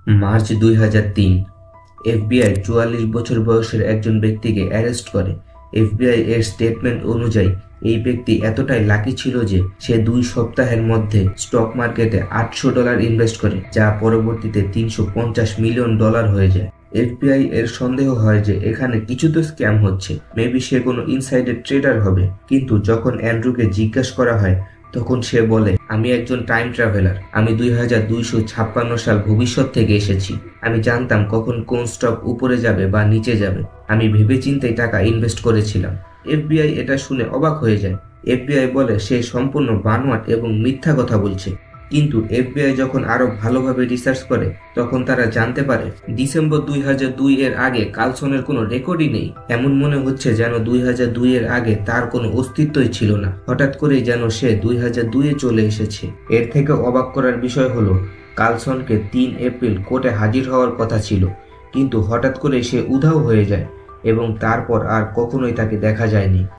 March 2003 FBI 44 বছর বয়সের একজন ব্যক্তিকে অ্যারেস্ট করে। এফবিআই এর স্টেটমেন্ট অনুযায়ী এই ব্যক্তি এতটাই লাকি ছিল যে সে 2 সপ্তাহের মধ্যে স্টক মার্কেটে $800 ইনভেস্ট করে, যা পরবর্তীতে $350 মিলিয়ন হয়ে যায়। এফবিআই এর সন্দেহ হয় যে এখানে কিছু তো স্ক্যাম হচ্ছে, মেবি সে কোনো ইনসাইডার ট্রেডার হবে। কিন্তু যখন অ্যান্ড্রুকে জিজ্ঞাসা করা হয় তখন সে বলে, আমি একজন টাইম ট্রাভেলার। আমি 2256 সাল ভবিষ্যৎ থেকে এসেছি। আমি জানতাম কখন কোন স্টক উপরে যাবে বা নিচে যাবে। আমি ভেবেচিন্তেই টাকা ইনভেস্ট করেছিলাম। এফবিআই এটা শুনে অবাক হয়ে যায়। এফবিআই বলে সে সম্পূর্ণ বানোয়াট এবং মিথ্যা কথা বলছে। কিন্তু এফবিআই যখন আরো ভালোভাবে রিসার্চ করে তখন তারা জানতে পারে ডিসেম্বর 2002 এর আগে কার্লসনের কোনো রেকর্ডই নেই। এমন মনে হচ্ছে যেন 2002 এর আগে তার কোনো অস্তিত্বই ছিল না। হঠাৎ করেই যেন সে 2002 এ চলে এসেছে। এর থেকে অবাক করার বিষয় হলো, কার্লসনকে 3 এপ্রিল কোর্টে হাজির হওয়ার কথা ছিল, কিন্তু হঠাৎ করে সে উধাও হয়ে যায় এবং তারপর আর কখনোই তাকে দেখা যায়নি।